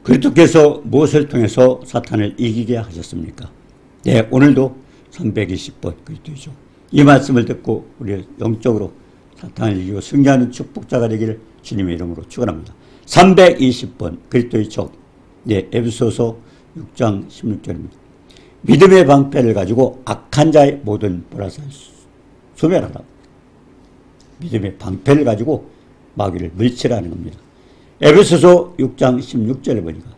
그리스도께서 무엇을 통해서 사탄을 이기게 하셨습니까? 네, 오늘도 320번 그리스도이죠. 이 말씀을 듣고 우리 영적으로 사탄을 이기고 승리하는 축복자가 되기를 주님의 이름으로 축원합니다. 320번 그리스도의 적. 네, 에베소서 6장 16절입니다. 믿음의 방패를 가지고 악한 자의 모든 보라살 소멸하라. 믿음의 방패를 가지고 마귀를 물치라는 겁니다. 에베소서 6장 16절에 보니까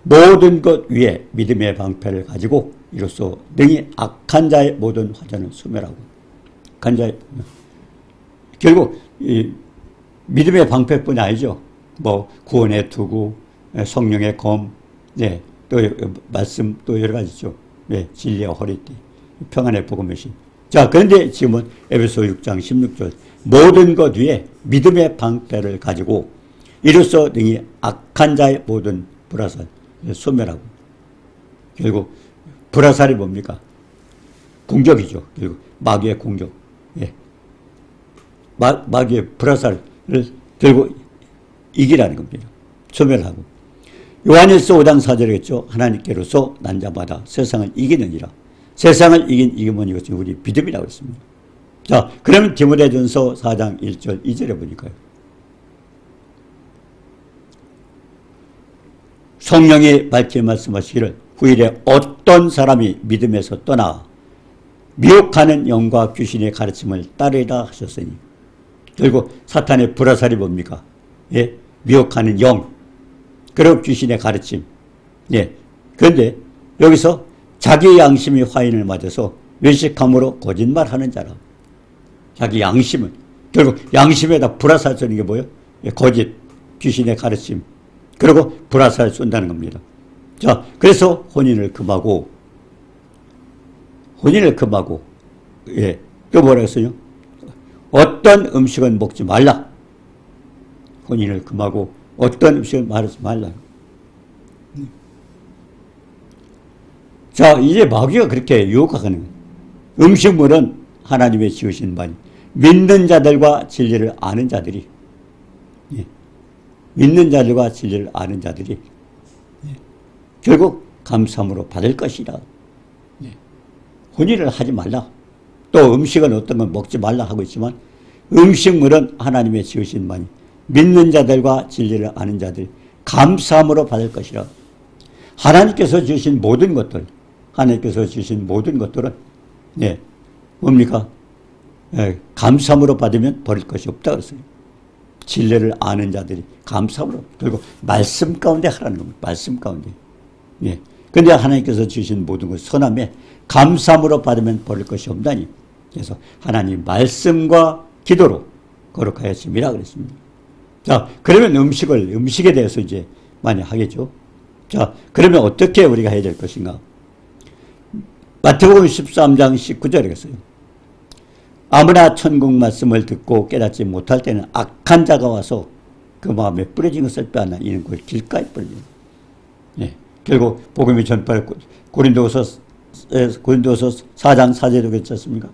모든 것 위에 믿음의 방패를 가지고 이로써 능히 악한 자의 모든 화전을 소멸하고, 악한 자의 결국 이 믿음의 방패뿐이 아니죠. 뭐 구원의 투구, 성령의 검, 네, 또 말씀 또 여러 가지죠. 네, 진리와 허리띠, 평안의 복음의 신. 자, 그런데 지금은 에베소 6장 16절 모든 것 위에 믿음의 방패를 가지고 이로써 능히 악한 자의 모든 불화살 소멸하고. 결국 불화살이 뭡니까? 공격이죠. 결국 마귀의 공격. 예. 마귀의 불화살을 들고 이기라는 겁니다. 소멸하고. 요한일서 5장 4절이겠죠. 하나님께로서 난 자마다 세상을 이기느니라. 세상을 이기면 이것은 우리 믿음이라고 했습니다. 자, 그러면 디모데전서 4장 1절 2절에 보니까요. 성령이 밝히 말씀하시기를 후일에 어떤 사람이 믿음에서 떠나 미혹하는 영과 귀신의 가르침을 따르다 하셨으니, 결국 사탄의 불화살이 뭡니까? 예, 미혹하는 영, 그리고 귀신의 가르침. 예, 그런데 여기서 자기 양심이 화인을 맞아서 외식함으로 거짓말하는 자라. 자기 양심은, 결국 양심에다 불화살 쏘는 게 뭐예요? 예, 거짓, 귀신의 가르침, 그리고 불화살 쏜다는 겁니다. 자, 그래서 혼인을 금하고, 예, 또 뭐라 했어요? 어떤 음식은 먹지 말라. 혼인을 금하고 어떤 음식은 말하지 말라. 자, 이제 마귀가 그렇게 유혹하는 거예요. 음식물은 하나님의 지으신 바니 믿는 자들과 진리를 아는 자들이, 예, 믿는 자들과 진리를 아는 자들이, 예, 결국 감사함으로 받을 것이라. 예, 혼인을 하지 말라. 또 음식은 어떤 건 먹지 말라 하고 있지만 음식물은 하나님의 지으신 바니 믿는 자들과 진리를 아는 자들이 감사함으로 받을 것이라. 하나님께서 주신 모든 것들, 하나님께서 주신 모든 것들은, 네, 뭡니까? 예, 감사함으로 받으면 버릴 것이 없다 그랬어요. 진리를 아는 자들이 감사함으로, 그리고 말씀 가운데 하라는 겁니다. 말씀 가운데. 예. 근데 하나님께서 주신 모든 것 선함에 감사함으로 받으면 버릴 것이 없다니. 그래서 하나님 말씀과 기도로 거룩하였음이라 그랬습니다. 자, 그러면 음식에 대해서 이제 많이 하겠죠. 자, 그러면 어떻게 우리가 해야 될 것인가? 마태복음 13장 19절이겠어요. 아무나 천국 말씀을 듣고 깨닫지 못할 때는 악한 자가 와서 그 마음에 뿌려진 것을 빼앗나 이는 그 길가에 뿌려진. 네. 결국 복음이 전파를 고린도서 4장 4절도 그랬지 않습니까?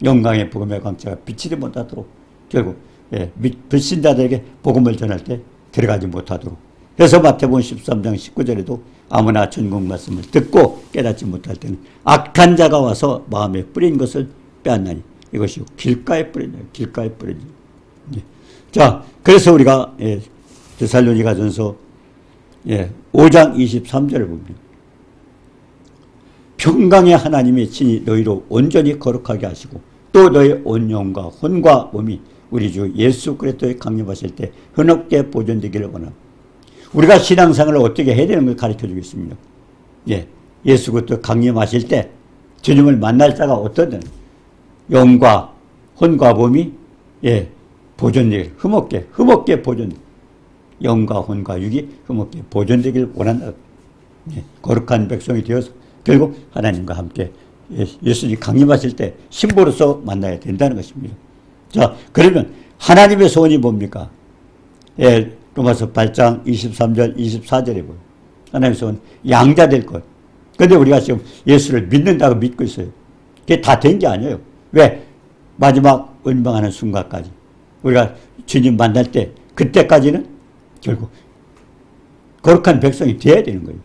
영광의 복음의 광채가 비치지 못하도록, 결국, 예, 불신자들에게 복음을 전할 때 들어가지 못하도록. 그래서 마태복음 13장 19절에도 아무나 천국 말씀을 듣고 깨닫지 못할 때는 악한 자가 와서 마음에 뿌린 것을 빼앗나니 이것이 길가에 뿌린다. 길가에 뿌린다. 예. 자, 그래서 우리가, 예, 데살로니가전서, 예, 5장 23절을 봅니다. 평강의 하나님이 친히 너희로 온전히 거룩하게 하시고 또 너희 온 영과 혼과 몸이 우리 주 예수 그리스도에 강림하실 때 흔없게 보존되기를 원합니다. 우리가 신앙생활을 어떻게 해야 되는 걸 가르쳐 주겠습니다. 예, 예수 그리스도 강림하실 때 주님을 만날 자가 어떠든 영과 혼과 몸이, 예, 보존되기를, 흠없게 보존, 영과 혼과 육이 흠없게 보존되기를 원한다. 예, 거룩한 백성이 되어서 결국 하나님과 함께 예수님 강림하실 때 신부로서 만나야 된다는 것입니다. 자, 그러면 하나님의 소원이 뭡니까? 예, 로마서 8장 23절 24절에 보여. 하나님의 소원, 양자 될 것. 그런데 우리가 지금 예수를 믿는다고 믿고 있어요. 그게 다 된 게 아니에요. 왜? 마지막 은방하는 순간까지 우리가 주님 만날 때, 그때까지는 결국 거룩한 백성이 돼야 되는 거예요.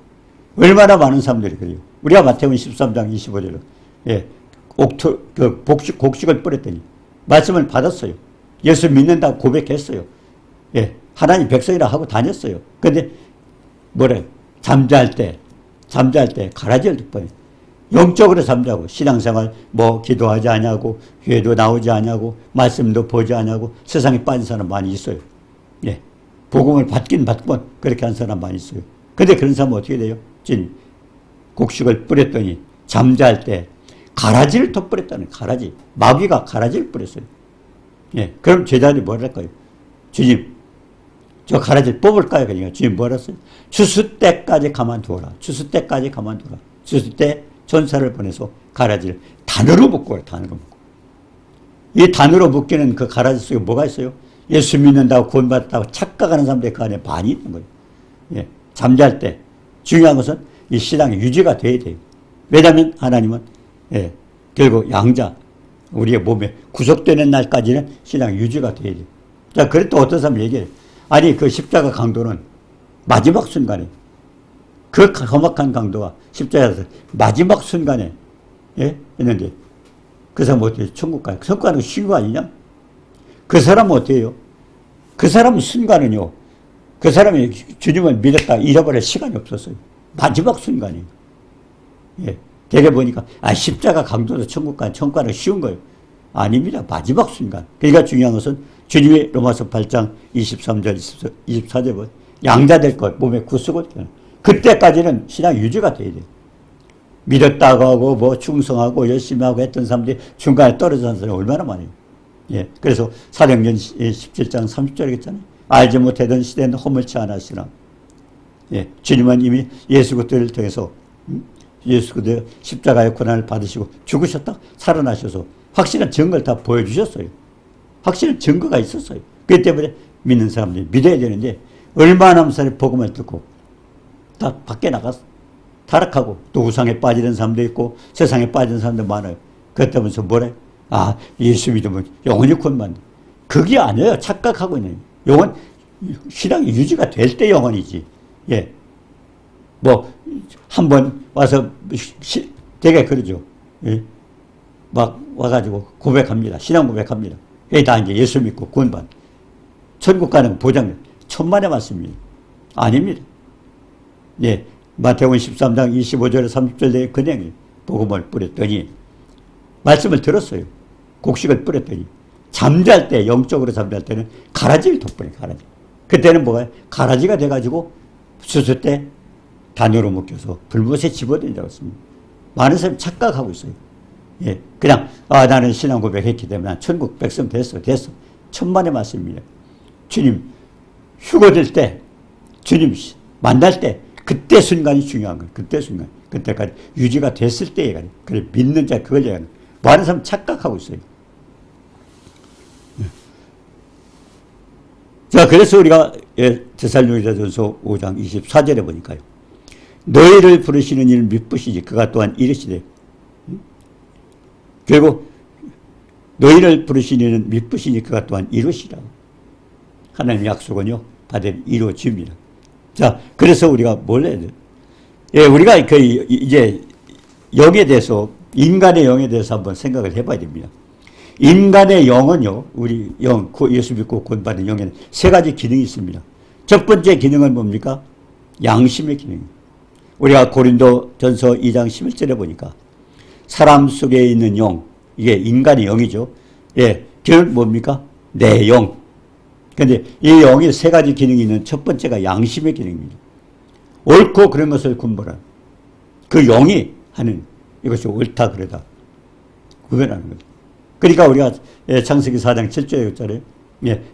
얼마나 많은 사람들이 그래요. 우리가 마태복음 13장 25절로 예, 곡식을 뿌렸더니 말씀을 받았어요. 예수 믿는다고 고백했어요. 예, 하나님 백성이라 하고 다녔어요. 근데 뭐래? 잠잘 때 가라지를 덮어요. 영적으로 잠자고 신앙생활 뭐 기도하지 않냐고 교회도 나오지 않냐고 말씀도 보지 않냐고 세상에 빠진 사람 많이 있어요. 예, 복음을 받긴 받건 그렇게 한 사람 많이 있어요. 근데 그런 사람은 어떻게 돼요? 곡식을 뿌렸더니 잠잘 때 가라지를 덧뿌렸다는 가라지. 마귀가 가라지를 뿌렸어요. 예, 그럼 제자들이 뭐라 할까요? 주님, 저 가라지를 뽑을까요? 그러니까 주님 뭐라 했어요? 추수 때까지 가만두어라. 추수 때까지 가만두어라. 추수 때 전사를 보내서 가라지를 단으로 묶어요. 단으로 묶고. 이 단으로 묶이는 그 가라지 속에 뭐가 있어요? 예수 믿는다고 구원받았다고 착각하는 사람들이 그 안에 많이 있는 거예요. 예, 잠잘 때 중요한 것은 이 신앙이 유지가 돼야 돼요. 왜냐하면 하나님은 예, 결국 양자 우리의 몸에 구속되는 날까지는 신앙이 유지가 돼야 돼요. 자, 그래 또 어떤 사람 얘기해요. 아니 그 십자가 강도는 마지막 순간에 그 험악한 강도가 십자가에서 마지막 순간에 예? 했는데 그 사람 어떻게 천국 가요? 천국 가는 거 쉬운 거 아니냐? 그 사람은 어떻게 해요? 그 사람은 순간은요. 그 사람이 주님을 믿었다 잃어버릴 시간이 없었어요. 마지막 순간이에요. 예. 되게 보니까 십자가 강도도 천국 가는 쉬운 거예요. 아닙니다. 마지막 순간. 그러니까 중요한 것은 주님이 로마서 8장 23절 24절 보면 양자 될 것, 몸에 구속을 그때까지는 신앙 유지가 돼야 돼요. 믿었다고 하고 뭐 충성하고 열심히 하고 했던 사람들이 중간에 떨어지는 사람이 얼마나 많아요. 예. 그래서 사도행전 17장 30절에 있잖아요. 알지 못하던 시대는 허물치 않았으나 예. 주님은 이미 예수 그리스도를 통해서 예수 그리스도 십자가의 고난을 받으시고 죽으셨다 살아나셔서 확실한 증거를 다 보여주셨어요. 확실한 증거가 있었어요. 그렇기 때문에 믿는 사람들이 믿어야 되는데 얼마나 많은 사람이 복음을 듣고 다 밖에 나가서 타락하고 또 우상에 빠지는 사람도 있고 세상에 빠지는 사람도 많아요. 그렇다면서 뭐래? 예수 믿으면 영원히 구원받는다. 그게 아니에요. 착각하고 있는 영원 신앙이 유지가 될 때 영원이지. 예. 뭐 한번 와서 되게 그러죠. 예. 막 와가지고 고백합니다. 신앙 고백합니다. 다 이제 예수 믿고 구원받. 천국 가는 보장 천만의 말씀입니다. 아닙니다. 예. 마태복음 13장 25절 30절에 그냥 복음을 뿌렸더니 말씀을 들었어요. 곡식을 뿌렸더니 잠잘 때 영적으로 잠잘 때는 가라지를 돋보내 가라지. 그때는 뭐가 가라지가 돼가지고 수수 때 단으로 묶여서 불못에 집어던지라고 했습니다. 많은 사람이 착각하고 있어요. 예, 그냥 나는 신앙 고백했기 때문에 난 천국 백성 됐어. 천만의 말씀입니다. 주님 휴거될 때 주님 만날 때 그때 순간이 중요한 거예요. 그때 순간. 그때까지 유지가 됐을 때에 그래 믿는 자 그걸 얘기하는 많은 사람 착각하고 있어요. 자, 그래서 우리가 데살로니가전서 5장 24절에 보니까요. 너희를 부르시는 이를 미쁘시지 그가 또한 이르시되 결국 너희를 부르시는 이는 미쁘시니 그가 또한 이루시라. 하나님의 약속은요 받으면 이루어집니다. 자, 그래서 우리가 뭘 해야 돼요? 예, 우리가 이제 영에 대해서 인간의 영에 대해서 한번 생각을 해봐야 됩니다. 인간의 영은요, 우리 영, 예수 믿고 구원받은 영에는 세 가지 기능이 있습니다. 첫 번째 기능은 뭡니까? 양심의 기능입니다. 우리가 고린도전서 2장 11절에 보니까 사람 속에 있는 영, 이게 인간의 영이죠. 예, 그건 뭡니까? 내 영. 그런데 이 영에 세 가지 기능이 있는 첫 번째가 양심의 기능입니다. 옳고 그런 것을 분별하는 그 영이 하는 이것이 옳다 그러다 구별하는 거죠. 그러니까 우리가 창세기 4장 7절에 있잖아요.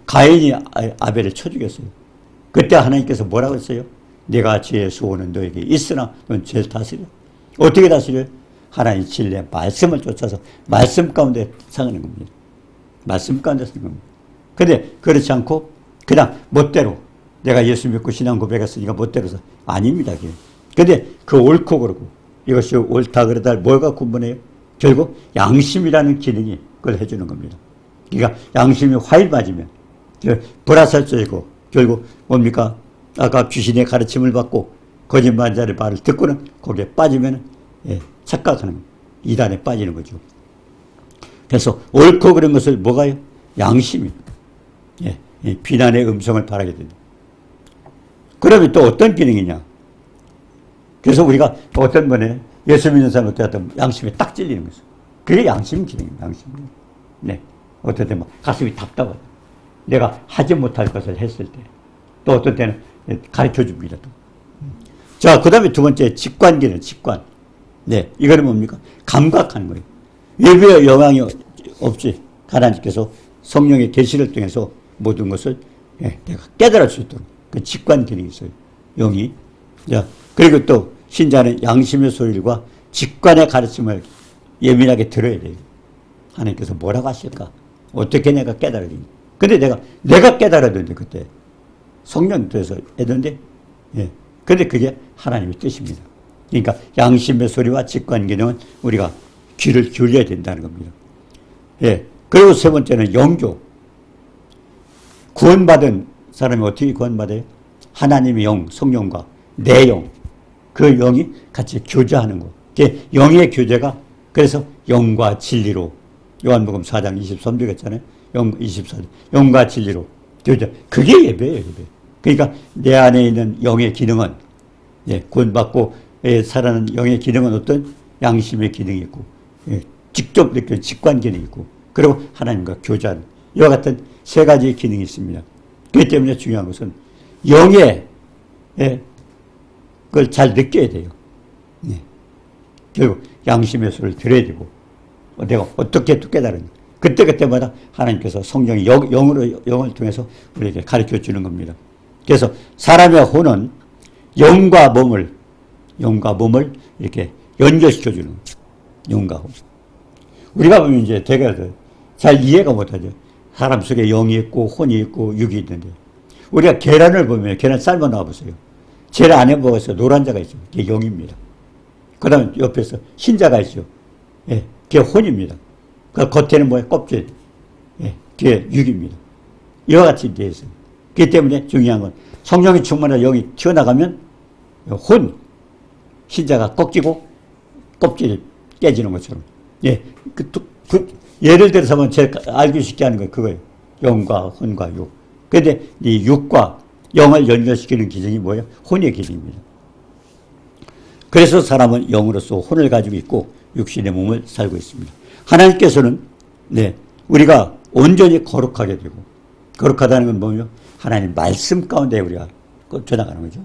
가인이 아벨을 쳐 죽였어요. 그때 하나님께서 뭐라고 했어요? 내가 지혜의 수호는 너에게 있으나 넌 죄를 다스려. 어떻게 다스려요? 하나님 진리의 말씀을 쫓아서 말씀 가운데 사는 겁니다. 말씀 가운데 사는 겁니다. 근데 그렇지 않고 그냥 멋대로 내가 예수 믿고 신앙 고백했으니까 멋대로서 아닙니다. 근데 그 옳고 그러고 이것이 옳다 그러다 뭐가 구분해요? 결국 양심이라는 기능이 그걸 해주는 겁니다. 그러니까 양심이 화일 맞으면 불화살적이고 결국 뭡니까? 아까 귀신의 가르침을 받고 거짓말자의 말을 듣고는 거기에 빠지면 착각하는 거예요. 이단에 빠지는 거죠. 그래서 옳고 그런 것을 뭐가요? 양심이. 비난의 음성을 바라게 된다. 그러면 또 어떤 기능이냐? 그래서 우리가 어떤 번에 예수 믿는 사람한테 양심에 딱 찔리는 거죠. 그게 양심 기능입니다. 양심 기능. 네. 어떤 때는 가슴이 답답하다. 내가 하지 못할 것을 했을 때. 또 어떤 때는 가르쳐 줍니다. 또. 자, 그 다음에 두 번째, 직관 기능, 직관. 네. 이거는 뭡니까? 감각하는 거예요. 외부의 영향이 없이 하나님께서 성령의 계시를 통해서 모든 것을 내가 깨달을 수 있도록 그 직관 기능이 있어요. 영이. 자, 그리고 또 신자는 양심의 소리와 직관의 가르침을 예민하게 들어야 돼요. 하나님께서 뭐라고 하실까? 어떻게 내가 깨달아야 되니? 근데 내가 깨달아야 되는데, 그때. 성령 통해서 했는데, 근데 그게 하나님의 뜻입니다. 그러니까 양심의 소리와 직관 기능은 우리가 귀를 기울여야 된다는 겁니다. 그리고 세 번째는 영교. 구원받은 사람이 어떻게 구원받아요? 하나님의 영, 성령과 내 영, 그 영이 같이 교제하는 거. 영의 교제가 그래서 영과 진리로 요한복음 4장 23절 했잖아요. 24절. 영과 진리로 교제. 그게 예배예요, 예배. 그러니까 내 안에 있는 영의 기능은 구원받고 살아가는 영의 기능은 어떤 양심의 기능이 있고 직접 느끼는 직관 기능이 있고 그리고 하나님과 교제하는 이와 같은 세 가지의 기능이 있습니다. 그렇기 때문에 중요한 것은 영의 그걸 잘 느껴야 돼요. 결국 양심의 소리를 들어야 되고 내가 어떻게 깨달은가. 그때마다 하나님께서 성령이 영을 통해서 우리에게 가르쳐 주는 겁니다. 그래서 사람의 혼은 영과 몸을 이렇게 연결시켜 주는 거예요. 영과 혼. 우리가 보면 이제 되게 잘 이해가 못하죠. 사람 속에 영이 있고 혼이 있고 육이 있는데 우리가 계란을 보면 계란 삶아 놔보세요. 제일 안에 뭐가 있어요? 노란 자가 있어요. 그게 영입니다. 그 다음에 옆에서 흰자가 있죠. 그게 혼입니다. 그 겉에는 뭐예요? 껍질. 그게 육입니다. 이와 같이 되어 있어요. 그렇기 때문에 중요한 건 성령이 충만한 영이 튀어나가면 흰자가 꺾이고 껍질이 깨지는 것처럼. 예를 들어서 한번 제가 알기 쉽게 하는 거 그거예요. 영과 혼과 육. 그런데 이 육과 영을 연결시키는 기능이 뭐예요? 혼의 기능입니다. 그래서 사람은 영으로서 혼을 가지고 있고 육신의 몸을 살고 있습니다. 하나님께서는 우리가 온전히 거룩하게 되고 거룩하다는 건 뭐예요? 하나님 말씀 가운데 우리가 전화가는 거죠.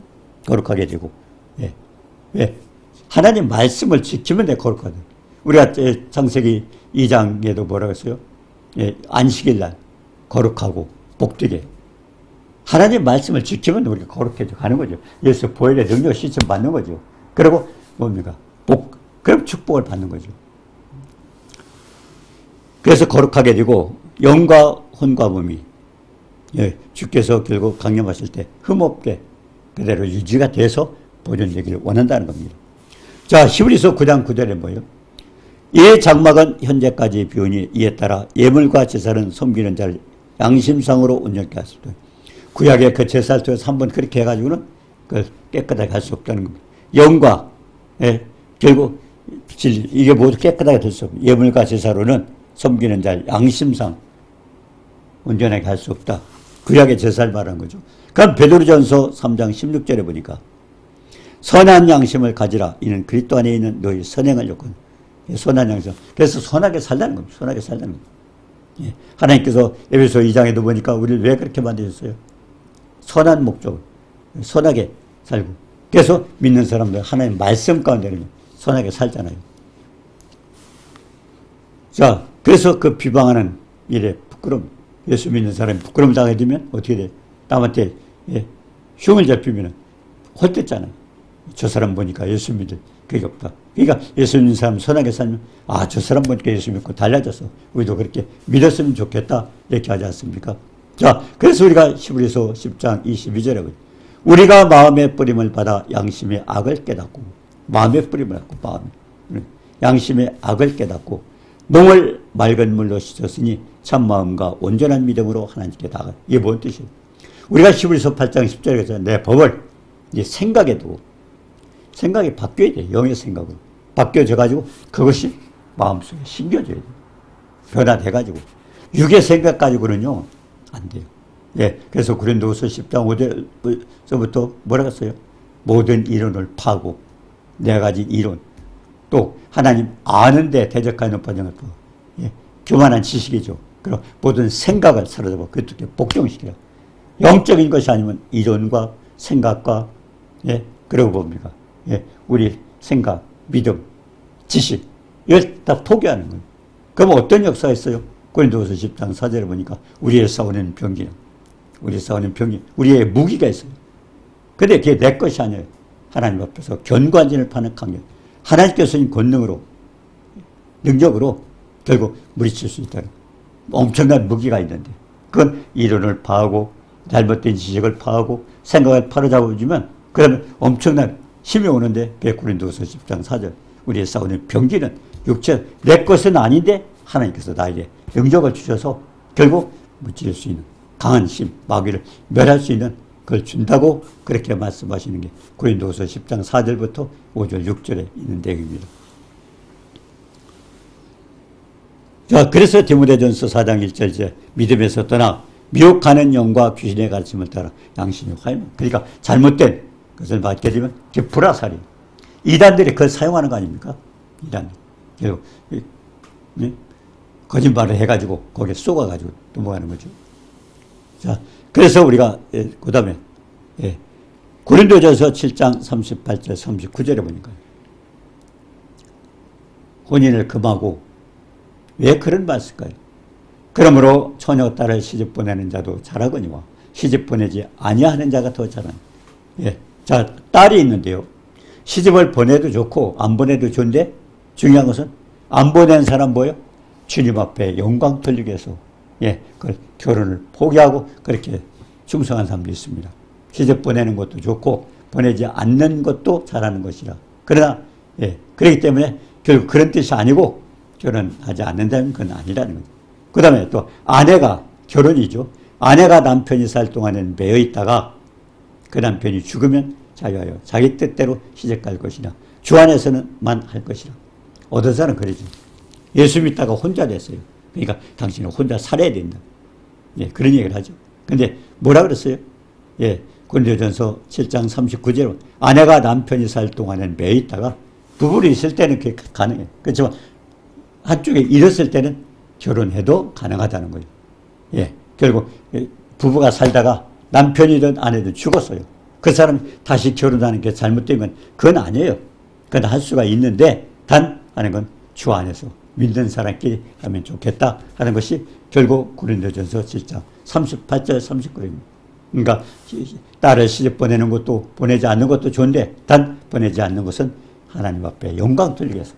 거룩하게 되고 왜? 하나님 말씀을 지키면 거룩하다. 우리가 창세기 2장에도 뭐라고 했어요? 안식일 날 거룩하고 복되게 하나님 말씀을 지키면 우리가 거룩해져 가는 거죠. 예수 보혈의 능력 시점 받는 거죠. 그리고 뭡니까? 그럼 축복을 받는 거죠. 그래서 거룩하게 되고 영과 혼과 몸이 주께서 결국 강림하실 때 흠없게 그대로 유지가 돼서 보존되기를 원한다는 겁니다. 자, 히브리서 9장 9절에 뭐예요? 이 장막은 현재까지 비우니 이에 따라 예물과 제사는 섬기는 자를 양심상으로 온전케 하십니다. 구약의 그 제사를 통해서 한번 그렇게 해가지고는 그걸 깨끗하게 할 수 없다는 겁니다. 영과 결국 진리 이게 모두 깨끗하게 될 수 없고 예물과 제사로는 섬기는 자를 양심상 온전하게 할 수 없다. 구약의 제사를 말하는 거죠. 그럼 베드로전서 3장 16절에 보니까 선한 양심을 가지라. 이는 그리스도 안에 있는 너희 선행을 요건. 선한 양심. 그래서 선하게 살라는 겁니다. 선하게 살라는 겁니다. 하나님께서 에베소 2장에도 보니까 우리를 왜 그렇게 만드셨어요? 선한 목적을. 선하게 살고. 그래서 믿는 사람들 하나님 말씀 가운데 선하게 살잖아요. 자, 그래서 그 비방하는 일에 부끄러움. 예수 믿는 사람이 부끄러움 당하게 되면 어떻게 돼? 남한테 흉을 잡히면 헛됐잖아요. 저 사람 보니까 예수 믿을 그게 없다. 그러니까 예수 믿는 사람 선하게 살면 저 사람 보니까 예수 믿고 달라졌어. 우리도 그렇게 믿었으면 좋겠다. 이렇게 하지 않습니까? 자, 그래서 우리가 히브리서 10장 22절에 우리가 마음의 뿌림을 받아 양심의 악을 깨닫고 마음의 뿌림을 받고 양심의 악을 깨닫고 몸을 맑은 물로 씻었으니 참 마음과 온전한 믿음으로 하나님께 나아가. 이게 뭔 뜻이에요? 우리가 히브리서 8장 10절에서 내 법을 이 생각에 두고, 생각이 바뀌어야 돼. 영의 생각으로 바뀌어져가지고 그것이 마음속에 심겨져야 돼. 변화돼가지고. 육의 생각 가지고는요 안 돼요. 예, 그래서 고린도후서 10장 5절서부터 뭐라고 했어요? 모든 이론을 파고, 네 가지 이론, 또 하나님 아는데 대적하는 번영을 파. 예, 교만한 지식이죠. 그리고 모든 생각을 사로잡아 그렇게 복종시켜요. 영적인 것이 아니면 이론과 생각과, 예, 그러고 봅니까? 예, 우리 생각, 믿음, 지식, 이걸 다 포기하는 거예요. 그럼 어떤 역사가 있어요? 고린도후서 10장 4절에 보니까 우리의 싸우는 병기는, 우리의 무기가 있어요. 근데 그게 내 것이 아니에요. 하나님 앞에서 견고한진을 파는 강력. 하나님께서는 권능으로, 능력으로 결국 물리칠 수 있다는 엄청난 무기가 있는데, 그건 이론을 파하고 잘못된 지식을 파하고 생각을 바로잡아주면 그러면 엄청난 힘이 오는데, 그게 고린도후서 10장 4절 우리의 싸우는 병기는 육체, 내 것은 아닌데 하나님께서 나에게 능력을 주셔서 결국 무찌를 수 있는 강한 힘, 마귀를 멸할 수 있는 그걸 준다고 그렇게 말씀하시는 게 고린도후서 10장 4절부터 5절 6절에 있는 내용입니다. 자, 그래서 디모데전서 4장 1절 이제 믿음에서 떠나 미혹하는 영과 귀신의 가르침을 따라 양심이 화해만. 그러니까 잘못된 것을 받게 되면 그게 불화살이. 이단들이 그걸 사용하는 거 아닙니까? 이단. 결국 거짓말을 해가지고 거기에 쏘아가지고 넘어가는 거죠. 자, 그래서 우리가 그 다음에 고린도전서 7장 38절 39절에 보니까 혼인을 금하고, 왜 그런 말 쓸까요? 그러므로 처녀 딸을 시집 보내는 자도 잘하거니와 시집 보내지 아니하는 자가 더 잘하니. 예. 자, 딸이 있는데요. 시집을 보내도 좋고 안 보내도 좋은데 중요한 것은 안 보낸 사람 뭐예요? 주님 앞에 영광 돌리기 위해서, 예, 그걸 결혼을 포기하고 그렇게 충성한 사람도 있습니다. 시집 보내는 것도 좋고 보내지 않는 것도 잘하는 것이라. 그러나, 예, 그렇기 때문에 결국 그런 뜻이 아니고 결혼하지 않는다면 그건 아니라는 거죠. 그 다음에 또 아내가, 결혼이죠. 아내가 남편이 살 동안은 매여 있다가 그 남편이 죽으면 자유하여 자기 뜻대로 시집 갈 것이라. 주 안에서는만 할 것이라. 어떤 사람은 그러죠. 예수 믿다가 혼자 됐어요. 그러니까 당신은 혼자 살아야 된다. 예, 그런 얘기를 하죠. 근데 뭐라 그랬어요? 예, 고린도전서 7장 39절로 아내가 남편이 살 동안은 매여 있다가 부부로 있을 때는 그게 가능해요. 그렇지만 한쪽에 잃었을 때는 결혼해도 가능하다는 거예요. 예, 결국 부부가 살다가 남편이든 아내든 죽었어요. 그 사람 다시 결혼하는 게 잘못된 건 그건 아니에요. 그건 할 수가 있는데 단 하는 건 주 안에서 믿는 사람끼리 하면 좋겠다 하는 것이 결국 고린도전서 7장 38절 39절입니다. 그러니까 딸을 시집 보내는 것도 보내지 않는 것도 좋은데 단 보내지 않는 것은 하나님 앞에 영광 돌리기 위해서,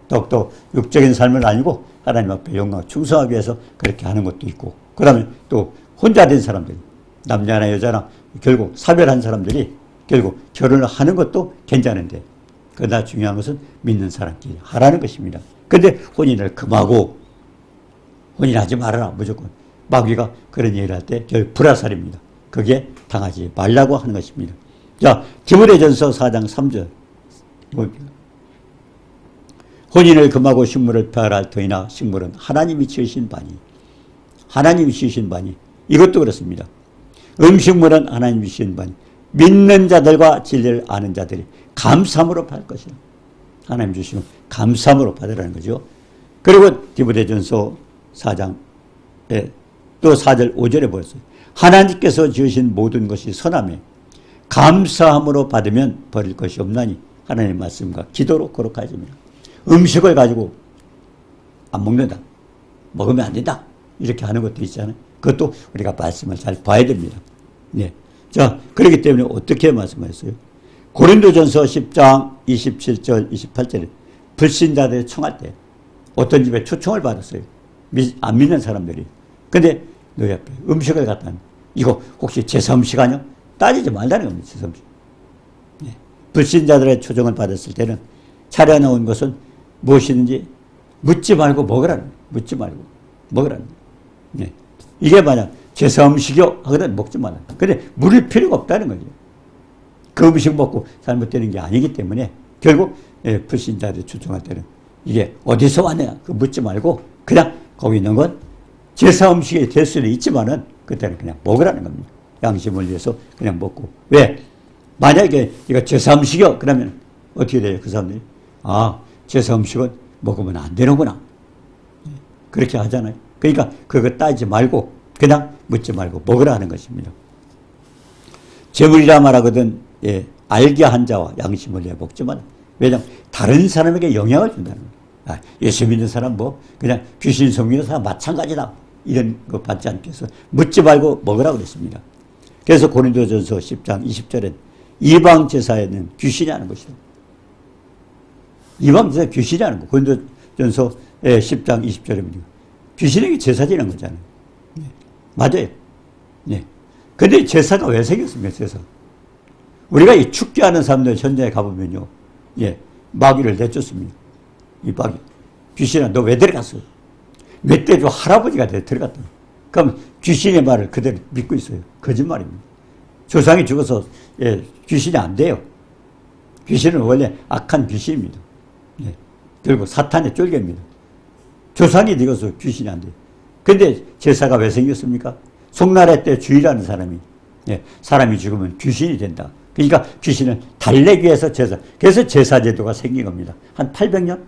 더욱더 육적인 삶을 아니고 하나님 앞에 영광 충성하기 위해서 그렇게 하는 것도 있고, 그 다음에 또 혼자 된 사람들, 남자나 여자나 결국 사별한 사람들이 결국 결혼을 하는 것도 괜찮은데, 그러나 중요한 것은 믿는 사람끼리 하라는 것입니다. 근데 혼인을 금하고, 혼인하지 말아라 무조건. 마귀가 그런 얘기를 할 때 결국 불화살입니다. 그게 당하지 말라고 하는 것입니다. 자, 디모데전서 4장 3절 뭡니까? 혼인을 금하고 식물을 폐하라 할 터이나 식물은 하나님이 지으신 바니, 하나님이 지으신 바니. 이것도 그렇습니다. 음식물은 하나님이 지으신 바니 믿는 자들과 진리를 아는 자들이 감사함으로 받을 것이다. 하나님 주시면 감사함으로 받으라는 거죠. 그리고 디모데전서 4장 또 4절 5절에 보였어요. 하나님께서 지으신 모든 것이 선하며 감사함으로 받으면 버릴 것이 없나니 하나님의 말씀과 기도로 거룩하여집니다. 음식을 가지고 안 먹는다, 먹으면 안 된다, 이렇게 하는 것도 있잖아요. 그것도 우리가 말씀을 잘 봐야 됩니다. 네. 자, 그렇기 때문에 어떻게 말씀하셨어요? 고린도전서 10장 27절 28절에 불신자들이 청할 때 어떤 집에 초청을 받았어요. 안 믿는 사람들이. 근데 너희 앞에 음식을 갖다 놨는데 이거 혹시 제사 음식 아니야? 따지지 말라는 겁니다. 제사 음식. 네. 불신자들의 초청을 받았을 때는 차려놓은 것은 무엇이든지 묻지 말고 먹으라는 거예요. 묻지 말고 먹으라는 거예요. 네. 이게 만약 제사 음식이요 하거든 먹지 말라. 근데 물을 필요가 없다는 거죠. 그 음식 먹고 잘못되는 게 아니기 때문에 결국 불신자들이 추정할 때는 이게 어디서 왔냐 그 묻지 말고 그냥 거기 있는 건 제사 음식이 될 수는 있지만은 그때는 그냥 먹으라는 겁니다. 양심을 위해서 그냥 먹고. 왜? 만약에 이거 제사 음식이요 그러면 어떻게 돼요? 그 사람들이 제사 음식은 먹으면 안 되는구나 그렇게 하잖아요. 그러니까 그거 따지지 말고 그냥 묻지 말고 먹으라 하는 것입니다. 재물이라 말하거든 알게 한 자와 양심을 위해 먹지만 왜냐하면 다른 사람에게 영향을 준다는 거예요. 예수 믿는 사람 그냥 귀신 섬기는 사람 마찬가지다 이런 거 받지 않기 위해서 묻지 말고 먹으라고 그랬습니다. 그래서 고린도전서 10장 20절에 이방 제사에는 귀신이 하는 것이다. 이방 제사 귀신이 하는 거. 고린도전서 10장 20절입니다. 귀신에게 제사 지는 거잖아요. 맞아요. 네. 근데 제사가 왜 생겼습니까? 제사. 우리가 이 축제하는 사람들 현장에 가보면요. 마귀를 내쫓습니다. 이 마귀. 귀신아, 너 왜 들어갔어? 멧돼지 할아버지가 들어갔다. 그럼 귀신의 말을 그대로 믿고 있어요. 거짓말입니다. 조상이 죽어서 귀신이 안 돼요. 귀신은 원래 악한 귀신입니다. 그리고 사탄의 쫄개입니다. 조상이 되어서 귀신이 안 돼요. 근데 제사가 왜 생겼습니까? 송나라 때 주의라는 사람이 죽으면 귀신이 된다. 그러니까 귀신을 달래기 위해서 그래서 제사제도가 생긴 겁니다. 한 800년?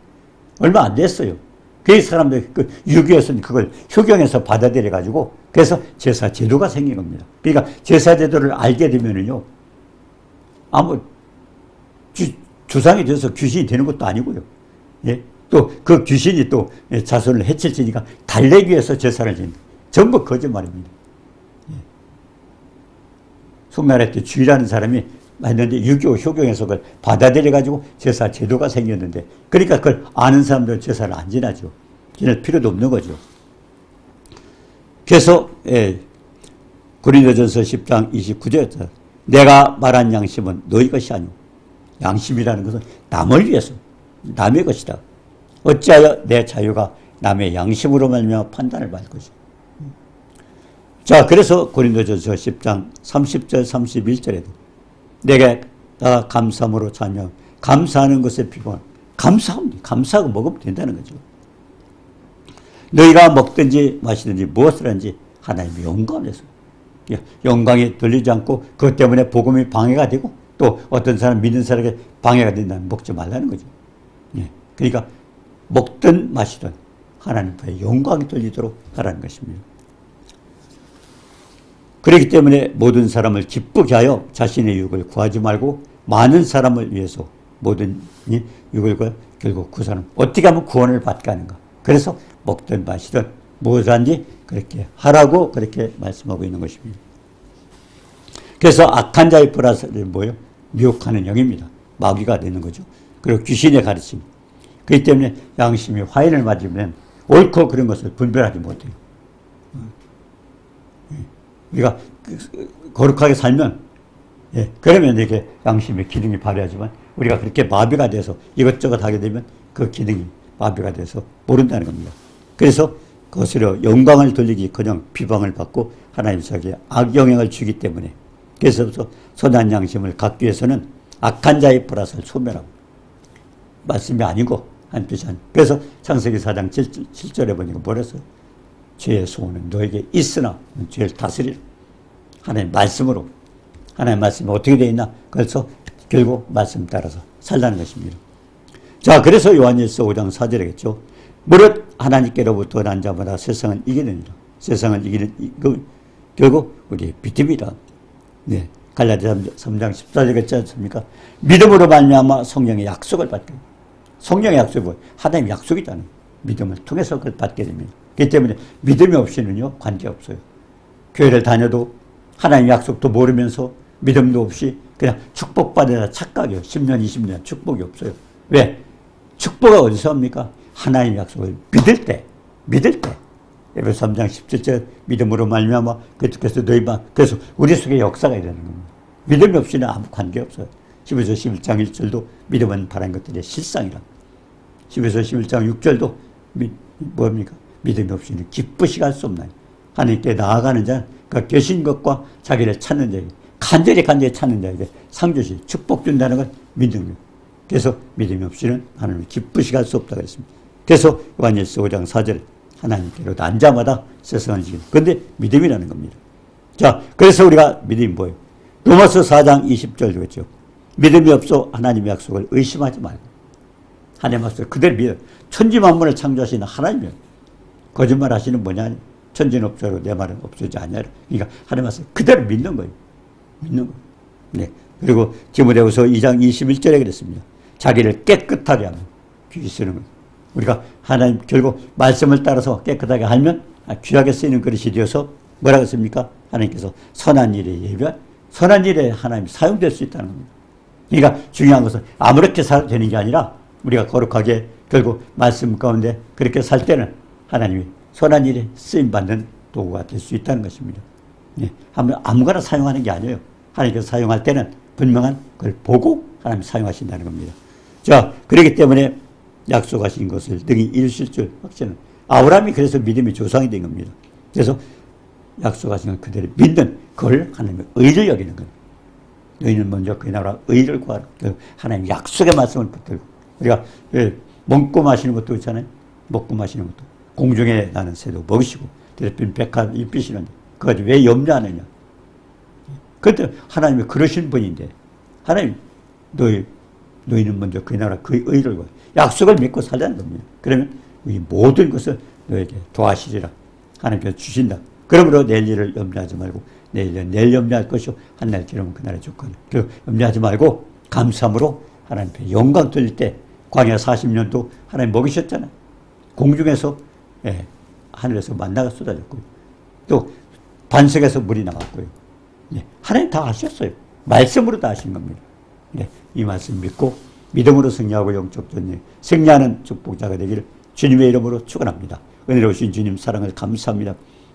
얼마 안 됐어요. 그 사람들 유교에서는 그걸 효경에서 받아들여가지고 그래서 제사제도가 생긴 겁니다. 그러니까 제사제도를 알게 되면은요, 조상이 돼서 귀신이 되는 것도 아니고요. 또 그 귀신이 또 자손을 해칠 테니까 달래기 위해서 제사를 지는 전부 거짓말입니다. 송나라 때 주의라는 사람이 했는데 유교 효경에서 그걸 받아들여가지고 제사 제도가 생겼는데 그러니까 그걸 아는 사람들은 제사를 안 지나죠. 지낼 필요도 없는 거죠. 그래서 고린도전서 10장 29절에 내가 말한 양심은 너희 것이 아니오. 양심이라는 것은 남을 위해서 남의 것이다. 어찌하여 내 자유가 남의 양심으로 말미암아 판단을 받을 것이오. 자, 그래서 고린도전서 10장 30절 31절에도 내가 감사함으로 찬양 감사하는 것에 비관 감사하고 먹으면 된다는 거죠. 너희가 먹든지 마시든지 무엇을 하든지 하나님의 영광에서 영광이 들리지 않고 그것 때문에 복음이 방해가 되고 또 어떤 사람 믿는 사람에게 방해가 된다면 먹지 말라는 거죠. 그러니까 먹든 마시든 하나님의 영광이 들리도록 하라는 것입니다. 그렇기 때문에 모든 사람을 기쁘게 하여 자신의 유익을 구하지 말고 많은 사람을 위해서 모든 유익을 결국 그 사람 어떻게 하면 구원을 받게 하는가. 그래서 먹든 마시든 무엇하든지 그렇게 하라고 그렇게 말씀하고 있는 것입니다. 그래서 악한 자의 플러스를 미혹하는 영입니다. 마귀가 되는 거죠. 그리고 귀신의 가르침. 그렇기 때문에 양심이 화인을 맞으면 옳고 그런 것을 분별하지 못해요. 우리가 거룩하게 살면 그러면 이렇게 양심의 기능이 발휘하지만 우리가 그렇게 마비가 돼서 이것저것 하게 되면 그 기능이 마비가 돼서 모른다는 겁니다. 그래서 거스려 영광을 돌리기커녕 비방을 받고 하나님 자기의 악영향을 주기 때문에 그래서 선한 양심을 갖기 위해서는 악한 자의 불화를 소멸하고 말씀이 아니고 한뜻이 아니고 그래서 창세기 4장 7절에 보니까 뭐랬어요? 죄의 소원은 너에게 있으나 죄를 다스리라. 하나님 말씀으로. 하나님 말씀이 어떻게 되어 있나? 그래서 결국 말씀 따라서 살라는 것입니다. 자, 그래서 요한일서 5장 4절이겠죠. 무릇 하나님께로부터 난 자마다 세상을 이기느니라. 세상을 이기는 결국 우리의 믿음이다. 네, 갈라디아 3장 14절 같지 않습니까? 믿음으로 말미암아 성령의 약속을 받게 됩니다. 성령의 약속은 하나님의 약속이잖아요. 믿음을 통해서 그걸 받게 됩니다. 그렇기 때문에 믿음이 없이는요 관계없어요. 교회를 다녀도 하나님의 약속도 모르면서 믿음도 없이 그냥 축복받으라 착각이요. 10년 20년 축복이 없어요. 왜? 축복은 어디서 옵니까? 하나님의 약속을 믿을 때 에베소 3장 17절 믿음으로 말미암아 그래서 너희만 그래서 우리 속에 역사가 일어나는 겁니다. 믿음이 없이는 아무 관계없어요. 10에서 11장 1절도 믿음은 바란 것들의 실상이라. 10에서 11장 6절도 뭡니까? 믿음이 없이는 기쁘시게 할 수 없나요? 하나님께 나아가는 자는 그 계신 것과 자기를 찾는 자에게 간절히 찾는 자에게 상 주시 축복 준다는 걸 믿는 거예요. 그래서 믿음이 없이는 하나님을 기쁘시게 할 수 없다고 그랬습니다. 그래서 요한일서 5장 4절 하나님께로도 앉아마다 세상을 지키는 그런데 믿음이라는 겁니다. 자, 그래서 우리가 믿음이 뭐예요? 로마서 4장 20절 그랬죠. 믿음이 없어 하나님의 약속을 의심하지 말고 하나님의 약속을 그대로 믿어. 천지 만물을 창조하시는 하나님이요. 거짓말 하시는 뭐냐? 천지는 없어도 내 말은 없어지지 않냐라. 그러니까 하나님의 약속을 그대로 믿는 거예요. 믿는 거예요. 네. 그리고 디모데후서 2장 21절에 그랬습니다. 자기를 깨끗하게 하면 귀히 쓰는 거예요. 우리가 하나님 결국 말씀을 따라서 깨끗하게 하면 귀하게 쓰이는 그릇이 되어서 뭐라고 했습니까? 하나님께서 선한 일에 예비한 선한 일에 하나님 사용될 수 있다는 겁니다. 그러니까 중요한 것은 아무렇게 되는 게 아니라 우리가 거룩하게 결국 말씀 가운데 그렇게 살 때는 하나님이 선한 일에 쓰임받는 도구가 될 수 있다는 것입니다. 네. 아무거나 사용하는 게 아니에요. 하나님께서 사용할 때는 분명한 걸 보고 하나님 사용하신다는 겁니다. 자, 그렇기 때문에 약속하신 것을 능히 이루실 줄 확신은 아브라함이 그래서 믿음의 조상이 된 겁니다. 그래서 약속하신 걸 그대로 믿는 그걸 하나님의 의를 여기는 거예요. 너희는 먼저 그 나라 의를 구하라. 하나님 약속의 말씀을 붙들고 우리가 먹고 마시는 것도 있잖아요. 먹고 마시는 것도 공중에 나는 새도 먹이시고 대lep인 백합 입히시는데 그것이 왜 염려하느냐. 그런데 하나님이 그러신 분인데 하나님 너희는 먼저 그 나라 그 의를 구하라. 약속을 믿고 살라는 겁니다. 그러면 이 모든 것을 너에게 도와시리라. 하나님께서 주신다. 그러므로 내일 일을 염려하지 말고 내일 염려할 것이요 한날 기름은 그날의 조건. 그 염려하지 말고 감사함으로 하나님께 영광 돌릴 때 광야 40년도 하나님 먹이셨잖아요. 공중에서 하늘에서 만나가 쏟아졌고요. 또 반석에서 물이 나왔고요. 하나님 다 하셨어요. 말씀으로 다 하신 겁니다. 이 말씀 믿고 믿음으로 승리하고 영적 전쟁 승리하는 축복자가 되기를 주님의 이름으로 축원합니다. 은혜로우신 주님 사랑을 감사합니다.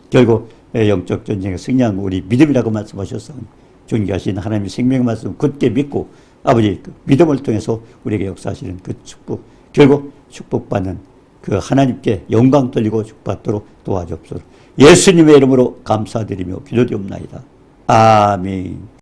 결국 영적 전쟁에 승리한 우리 믿음이라고 말씀하셨사오니 존귀하신 하나님의 생명의 말씀 굳게 믿고 아버지 그 믿음을 통해서 우리에게 역사하시는 그 축복 결국 축복받는 그 하나님께 영광 돌리고 축복받도록 도와주옵소서. 예수님의 이름으로 감사드리며 기도드리옵나이다. 아멘.